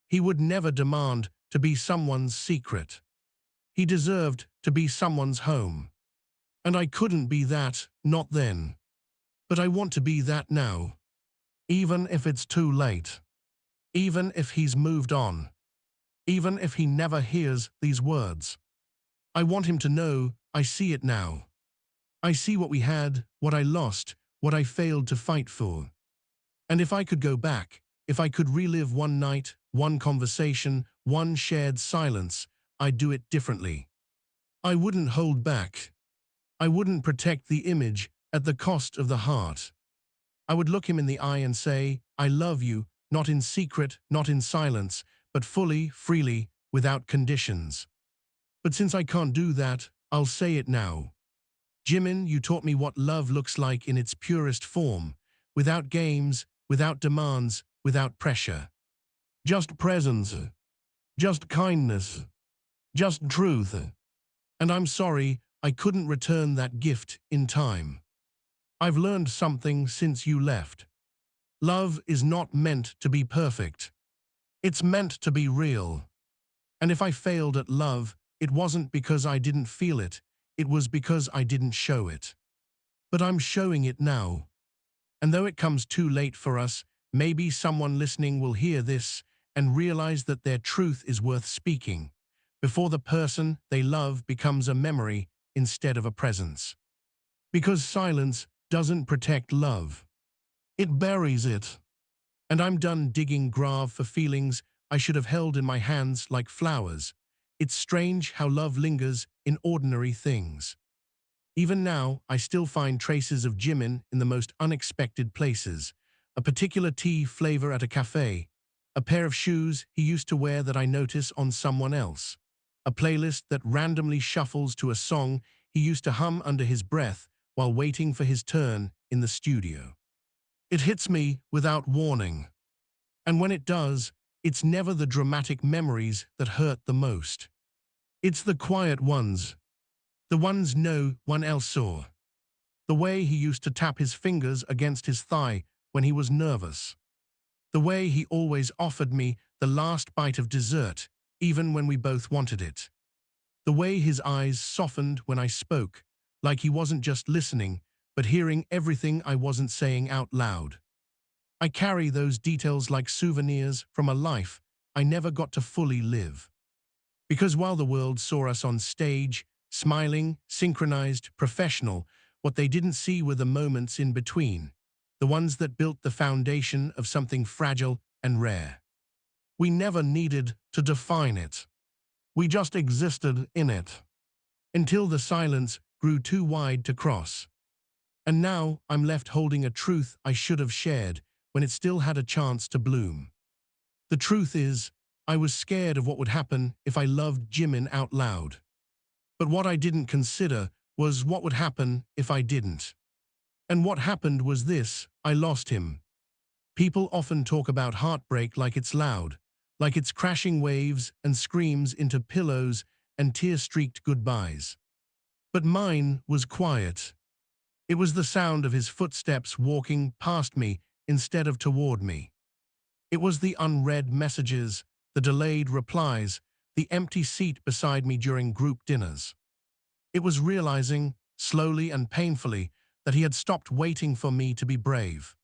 He would never demand to be someone's secret. He deserved to be someone's home. And I couldn't be that, not then. But I want to be that now. Even if it's too late. Even if he's moved on. Even if he never hears these words. I want him to know I see it now. I see what we had, what I lost, what I failed to fight for. And if I could go back, if I could relive one night, one conversation, one shared silence, I'd do it differently. I wouldn't hold back. I wouldn't protect the image at the cost of the heart. I would look him in the eye and say, I love you, not in secret, not in silence, but fully, freely, without conditions. But since I can't do that, I'll say it now. Jimin, you taught me what love looks like in its purest form, without games, without demands, without pressure. Just presence, just kindness, just truth. And I'm sorry I couldn't return that gift in time. I've learned something since you left. Love is not meant to be perfect. It's meant to be real. And if I failed at love, it wasn't because I didn't feel it. It was because I didn't show it. But I'm showing it now. And though it comes too late for us, maybe someone listening will hear this and realize that their truth is worth speaking, before the person they love becomes a memory instead of a presence. Because silence doesn't protect love. It buries it. And I'm done digging grave for feelings I should have held in my hands like flowers. It's strange how love lingers in ordinary things. Even now, I still find traces of Jimin in the most unexpected places. A particular tea flavor at a cafe. A pair of shoes he used to wear that I notice on someone else. A playlist that randomly shuffles to a song he used to hum under his breath while waiting for his turn in the studio. It hits me without warning. And when it does, it's never the dramatic memories that hurt the most. It's the quiet ones. The ones no one else saw. The way he used to tap his fingers against his thigh when he was nervous. The way he always offered me the last bite of dessert, even when we both wanted it. The way his eyes softened when I spoke, like he wasn't just listening, but hearing everything I wasn't saying out loud. I carry those details like souvenirs from a life I never got to fully live. Because while the world saw us on stage, smiling, synchronized, professional, what they didn't see were the moments in between, the ones that built the foundation of something fragile and rare. We never needed to define it. We just existed in it. Until the silence grew too wide to cross. And now I'm left holding a truth I should have shared when it still had a chance to bloom. The truth is, I was scared of what would happen if I loved Jimin out loud. But what I didn't consider was what would happen if I didn't. And what happened was this: I lost him. People often talk about heartbreak like it's loud, like it's crashing waves and screams into pillows and tear-streaked goodbyes. But mine was quiet. It was the sound of his footsteps walking past me instead of toward me. It was the unread messages, the delayed replies, the empty seat beside me during group dinners. It was realizing, slowly and painfully, that he had stopped waiting for me to be brave.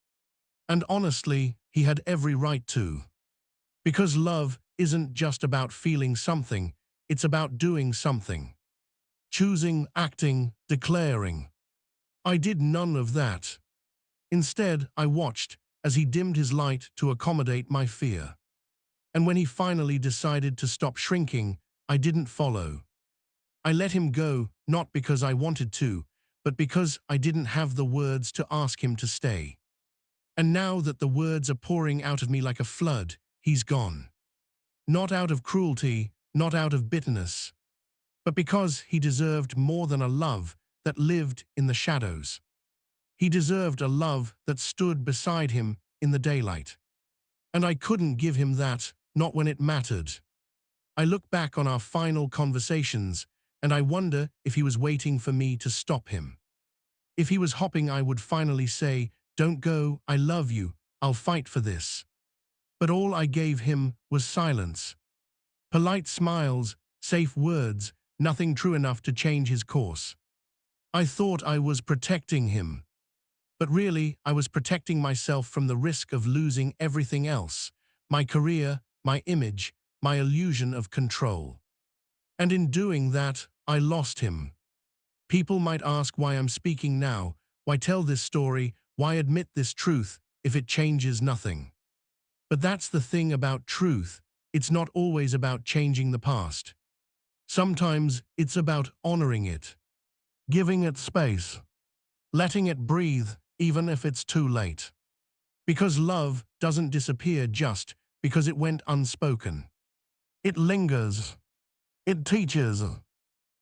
And honestly, he had every right to. Because love isn't just about feeling something, it's about doing something. Choosing, acting, declaring. I did none of that. Instead, I watched as he dimmed his light to accommodate my fear. And when he finally decided to stop shrinking, I didn't follow. I let him go, not because I wanted to, but because I didn't have the words to ask him to stay. And now that the words are pouring out of me like a flood, he's gone. Not out of cruelty, not out of bitterness, but because he deserved more than a love that lived in the shadows. He deserved a love that stood beside him in the daylight. And I couldn't give him that, not when it mattered. I look back on our final conversations, and I wonder if he was waiting for me to stop him. If he was hoping I would finally say, "Don't go, I love you, I'll fight for this." But all I gave him was silence. Polite smiles, safe words, nothing true enough to change his course. I thought I was protecting him. But really, I was protecting myself from the risk of losing everything else: my career, my image, my illusion of control. And in doing that, I lost him. People might ask why I'm speaking now, why tell this story, why admit this truth if it changes nothing. But that's the thing about truth: it's not always about changing the past. Sometimes it's about honoring it, giving it space, letting it breathe even if it's too late. Because love doesn't disappear just because it went unspoken. It lingers, it teaches,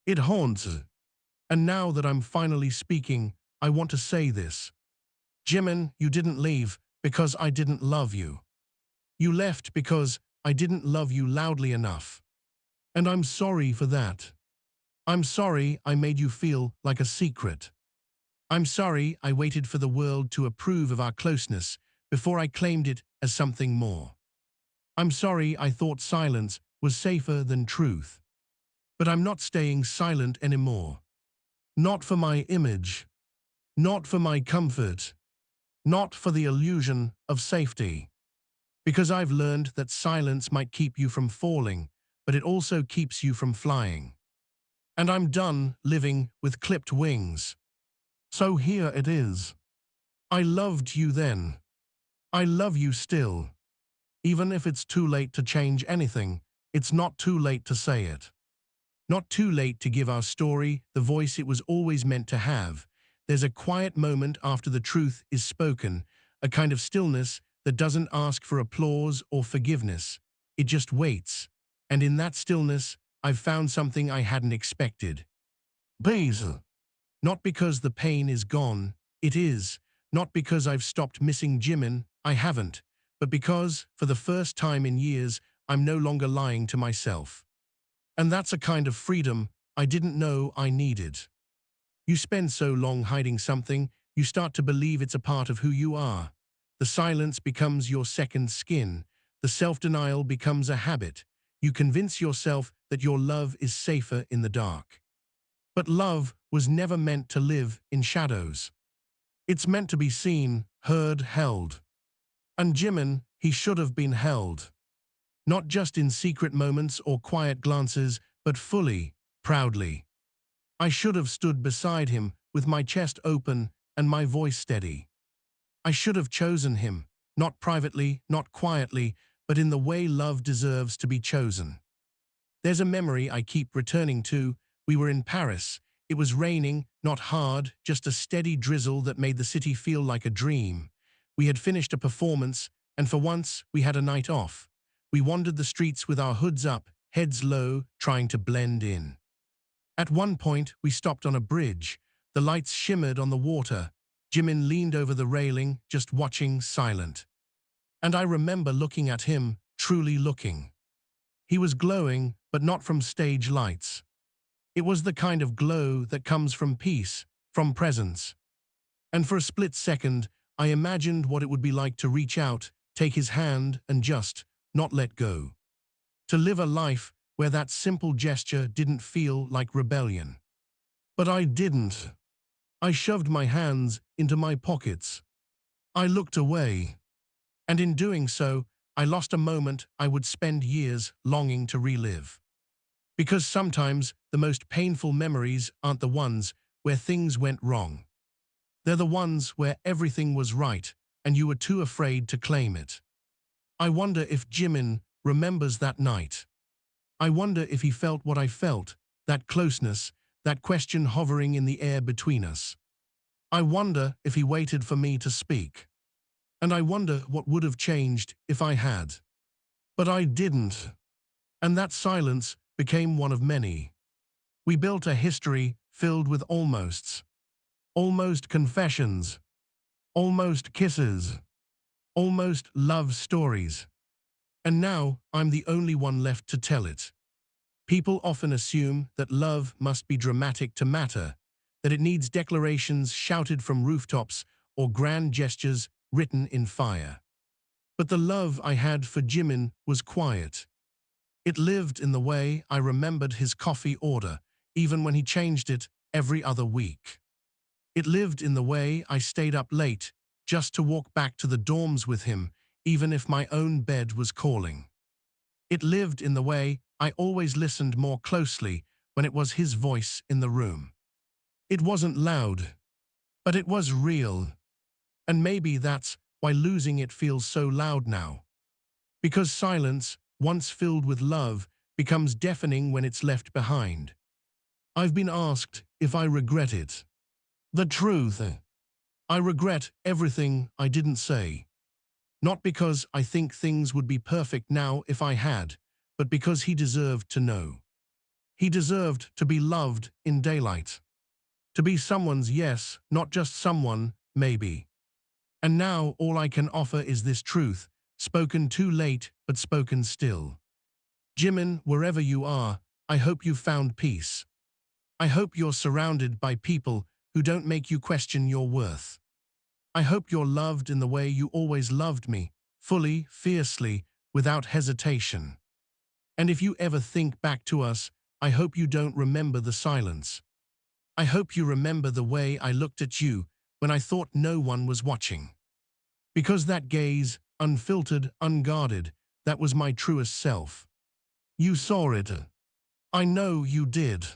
it haunts. And now that I'm finally speaking, I want to say this. Jimin, you didn't leave because I didn't love you. You left because I didn't love you loudly enough. And I'm sorry for that. I'm sorry I made you feel like a secret. I'm sorry I waited for the world to approve of our closeness before I claimed it as something more. I'm sorry I thought silence was safer than truth. But I'm not staying silent anymore. Not for my image. Not for my comfort. Not for the illusion of safety. Because I've learned that silence might keep you from falling, but it also keeps you from flying. And I'm done living with clipped wings. So here it is. I loved you then. I love you still. Even if it's too late to change anything, it's not too late to say it. Not too late to give our story the voice it was always meant to have. There's a quiet moment after the truth is spoken, a kind of stillness that doesn't ask for applause or forgiveness. It just waits. And in that stillness, I've found something I hadn't expected. Peace. Not because the pain is gone, it is. Not because I've stopped missing Jimin, I haven't. But because, for the first time in years, I'm no longer lying to myself. And that's a kind of freedom I didn't know I needed. You spend so long hiding something, you start to believe it's a part of who you are. The silence becomes your second skin. The self-denial becomes a habit. You convince yourself that your love is safer in the dark. But love was never meant to live in shadows. It's meant to be seen, heard, held. And Jimin, he should have been held. Not just in secret moments or quiet glances, but fully, proudly. I should have stood beside him with my chest open and my voice steady. I should have chosen him, not privately, not quietly, but in the way love deserves to be chosen. There's a memory I keep returning to. We were in Paris, It was raining, not hard, just a steady drizzle that made the city feel like a dream. We had finished a performance, and for once, we had a night off. We wandered the streets with our hoods up, heads low, trying to blend in. At one point, we stopped on a bridge. The lights shimmered on the water. Jimin leaned over the railing, just watching, silent. And I remember looking at him, truly looking. He was glowing, but not from stage lights. It was the kind of glow that comes from peace, from presence. And for a split second, I imagined what it would be like to reach out, take his hand, and just not let go. To live a life where that simple gesture didn't feel like rebellion. But I didn't. I shoved my hands into my pockets. I looked away. And in doing so, I lost a moment I would spend years longing to relive. Because sometimes the most painful memories aren't the ones where things went wrong. They're the ones where everything was right and you were too afraid to claim it. I wonder if Jimin remembers that night. I wonder if he felt what I felt, that closeness, that question hovering in the air between us. I wonder if he waited for me to speak. And I wonder what would have changed if I had. But I didn't. And that silence became one of many. We built a history filled with almosts. Almost confessions. Almost kisses. Almost love stories. And now I'm the only one left to tell it. People often assume that love must be dramatic to matter, that it needs declarations shouted from rooftops or grand gestures written in fire. But the love I had for Jimin was quiet. It lived in the way I remembered his coffee order, even when he changed it every other week. It lived in the way I stayed up late just to walk back to the dorms with him, even if my own bed was calling. It lived in the way I always listened more closely when it was his voice in the room. It wasn't loud, but it was real. And maybe that's why losing it feels so loud now. Because silence, once filled with love, becomes deafening when it's left behind. I've been asked if I regret it. The truth, I regret everything I didn't say. Not because I think things would be perfect now if I had, but because he deserved to know. He deserved to be loved in daylight. To be someone's yes, not just someone, maybe. And now all I can offer is this truth, spoken too late, but spoken still. Jimin, wherever you are, I hope you found peace. I hope you're surrounded by people who don't make you question your worth. I hope you're loved in the way you always loved me, fully, fiercely, without hesitation. And if you ever think back to us, I hope you don't remember the silence. I hope you remember the way I looked at you when I thought no one was watching. Because that gaze, unfiltered, unguarded, that was my truest self. You saw it. I know you did.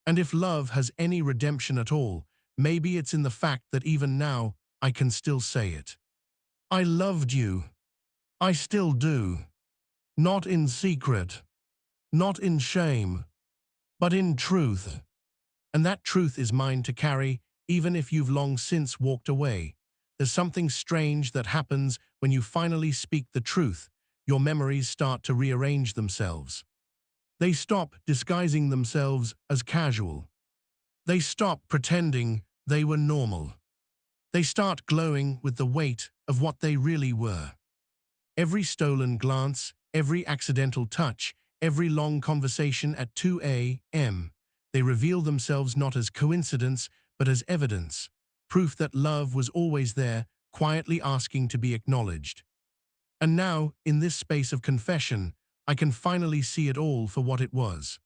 And if love has any redemption at all, maybe it's in the fact that even now, I can still say it. I loved you. I still do. Not in secret. Not in shame. But in truth. And that truth is mine to carry, even if you've long since walked away. There's something strange that happens when you finally speak the truth. Your memories start to rearrange themselves. They stop disguising themselves as casual. They stop pretending they were normal. They start glowing with the weight of what they really were. Every stolen glance, every accidental touch, every long conversation at 2 a.m., they reveal themselves not as coincidence, but as evidence, proof that love was always there, quietly asking to be acknowledged. And now, in this space of confession, I can finally see it all for what it was.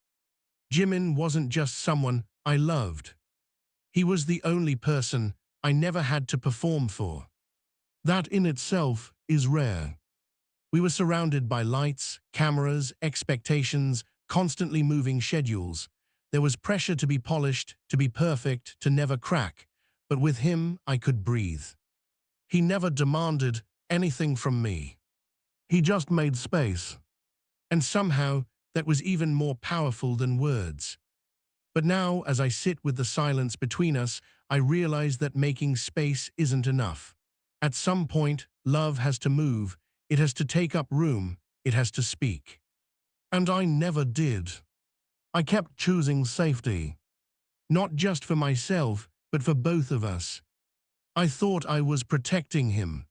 Jimin wasn't just someone I loved. He was the only person I never had to perform for. That in itself is rare. We were surrounded by lights, cameras, expectations, constantly moving schedules. There was pressure to be polished, to be perfect, to never crack. But with him, I could breathe. He never demanded anything from me. He just made space. And somehow, that was even more powerful than words. But now, as I sit with the silence between us, I realize that making space isn't enough. At some point, love has to move, it has to take up room, it has to speak. And I never did. I kept choosing safety. Not just for myself, but for both of us. I thought I was protecting him.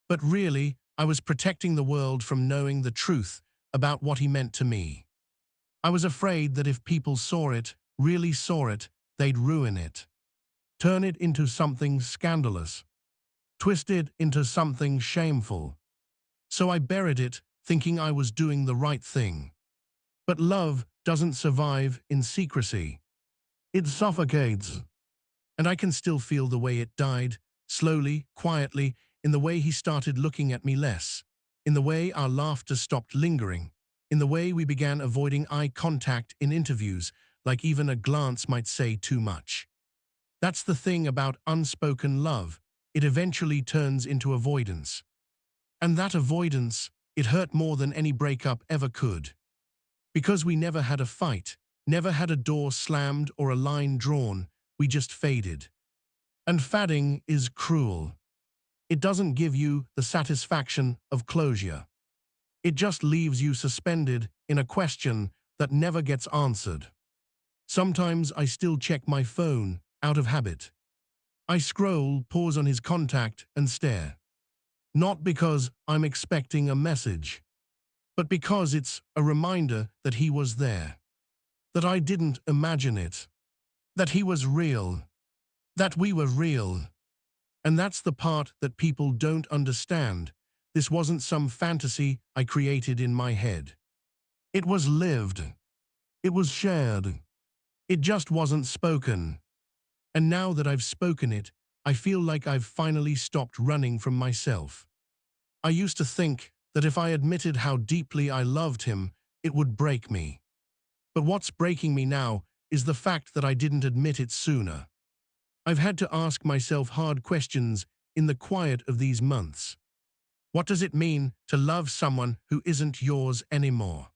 But really, I was protecting the world from knowing the truth about what he meant to me. I was afraid that if people saw it, really saw it, they'd ruin it. Turn it into something scandalous. Twist it into something shameful. So I buried it, thinking I was doing the right thing. But love doesn't survive in secrecy. It suffocates. And I can still feel the way it died, slowly, quietly, in the way he started looking at me less, in the way our laughter stopped lingering, in the way we began avoiding eye contact in interviews, like even a glance might say too much. That's the thing about unspoken love. It eventually turns into avoidance. And that avoidance, it hurt more than any breakup ever could. Because we never had a fight, never had a door slammed or a line drawn, we just faded. And fading is cruel. It doesn't give you the satisfaction of closure. It just leaves you suspended in a question that never gets answered. Sometimes I still check my phone, out of habit. I scroll, pause on his contact, and stare. Not because I'm expecting a message, but because it's a reminder that he was there. That I didn't imagine it. That he was real. That we were real. And that's the part that people don't understand. This wasn't some fantasy I created in my head. It was lived. It was shared. It just wasn't spoken. And now that I've spoken it, I feel like I've finally stopped running from myself. I used to think that if I admitted how deeply I loved him, it would break me. But what's breaking me now is the fact that I didn't admit it sooner. I've had to ask myself hard questions in the quiet of these months. What does it mean to love someone who isn't yours anymore?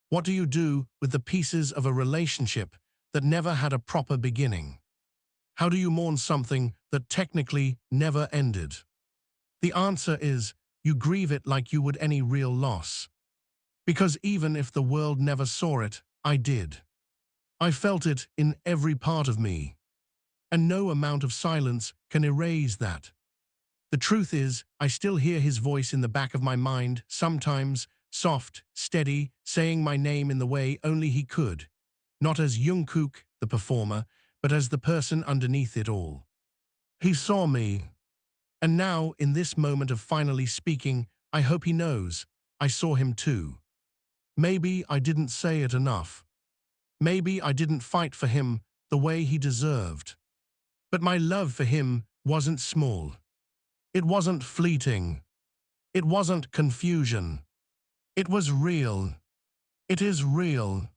What do you do with the pieces of a relationship that never had a proper beginning? How do you mourn something that technically never ended? The answer is, you grieve it like you would any real loss. Because even if the world never saw it, I did. I felt it in every part of me. And no amount of silence can erase that. The truth is, I still hear his voice in the back of my mind, sometimes, soft, steady, saying my name in the way only he could. Not as Jungkook, the performer, but as the person underneath it all. He saw me. And now, in this moment of finally speaking, I hope he knows, I saw him too. Maybe I didn't say it enough. Maybe I didn't fight for him the way he deserved. But my love for him wasn't small. It wasn't fleeting. It wasn't confusion. It was real. It is real.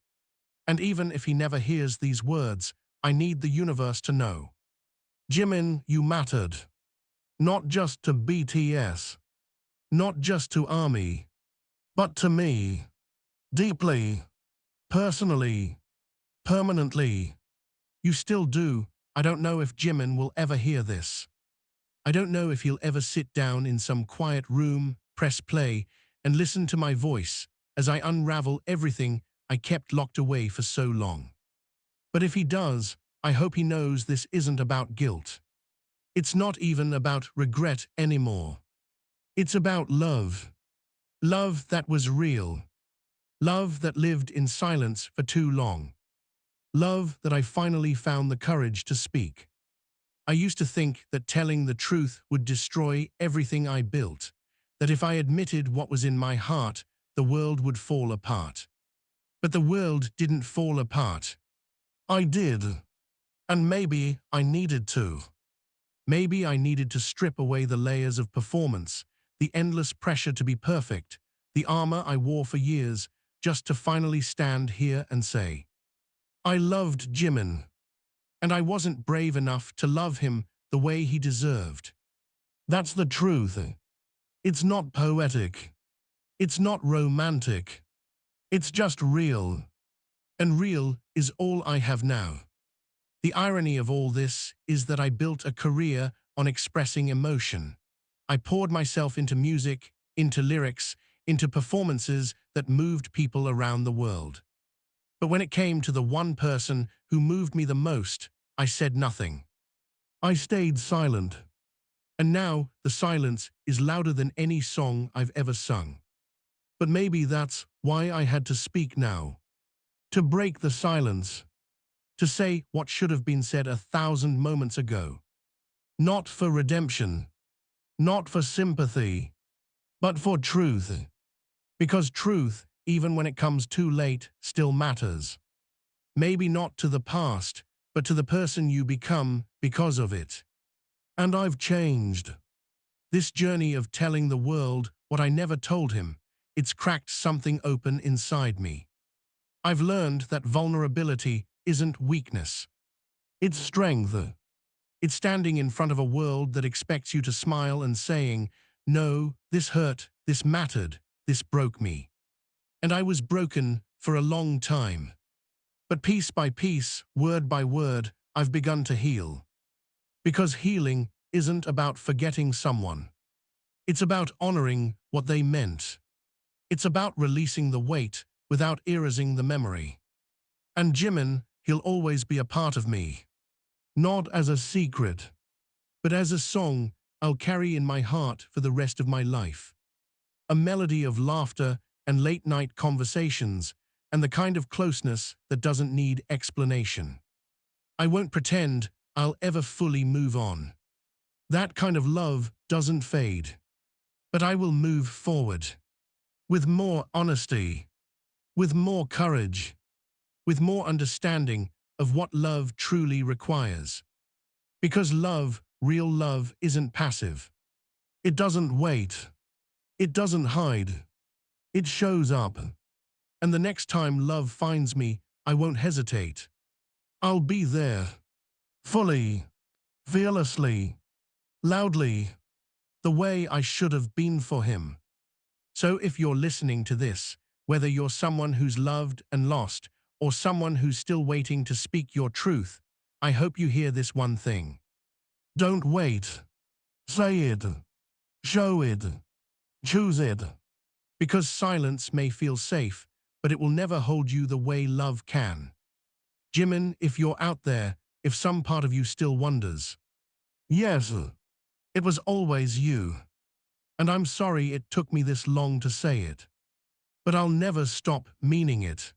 And even if he never hears these words, I need the universe to know. Jimin, you mattered. Not just to BTS. Not just to ARMY. But to me. Deeply. Personally. Permanently. You still do. I don't know if Jimin will ever hear this. I don't know if he'll ever sit down in some quiet room, press play, and listen to my voice as I unravel everything I kept locked away for so long. But if he does, I hope he knows this isn't about guilt. It's not even about regret anymore. It's about love. Love that was real. Love that lived in silence for too long. Love that I finally found the courage to speak. I used to think that telling the truth would destroy everything I built, that if I admitted what was in my heart, the world would fall apart. But the world didn't fall apart. I did. And maybe I needed to. Maybe I needed to strip away the layers of performance, the endless pressure to be perfect, the armor I wore for years, just to finally stand here and say, I loved Jimin. And I wasn't brave enough to love him the way he deserved. That's the truth. It's not poetic. It's not romantic. It's just real. And real is all I have now. The irony of all this is that I built a career on expressing emotion. I poured myself into music, into lyrics, into performances that moved people around the world. But when it came to the one person who moved me the most, I said nothing. I stayed silent. And now the silence is louder than any song I've ever sung. But maybe that's why I had to speak now. To break the silence. To say what should have been said 1,000 moments ago. Not for redemption. Not for sympathy. But for truth. Because truth, even when it comes too late, still matters. Maybe not to the past, but to the person you become because of it. And I've changed. This journey of telling the world what I never told him, it's cracked something open inside me. I've learned that vulnerability isn't weakness. It's strength. It's standing in front of a world that expects you to smile and saying, "No, this hurt, this mattered, this broke me." And I was broken for a long time. But piece by piece, word by word, I've begun to heal. Because healing isn't about forgetting someone. It's about honoring what they meant. It's about releasing the weight without erasing the memory. And Jimin, he'll always be a part of me. Not as a secret, but as a song I'll carry in my heart for the rest of my life. A melody of laughter and late-night conversations, and the kind of closeness that doesn't need explanation. I won't pretend I'll ever fully move on. That kind of love doesn't fade. But I will move forward. With more honesty. With more courage. With more understanding of what love truly requires. Because love, real love, isn't passive. It doesn't wait. It doesn't hide. It shows up. And the next time love finds me, I won't hesitate. I'll be there. Fully. Fearlessly. Loudly. The way I should have been for him. So if you're listening to this, whether you're someone who's loved and lost, or someone who's still waiting to speak your truth, I hope you hear this one thing. Don't wait. Say it. Show it. Choose it. Because silence may feel safe, but it will never hold you the way love can. Jimin, if you're out there, if some part of you still wonders. Yes, it was always you. And I'm sorry it took me this long to say it. But I'll never stop meaning it.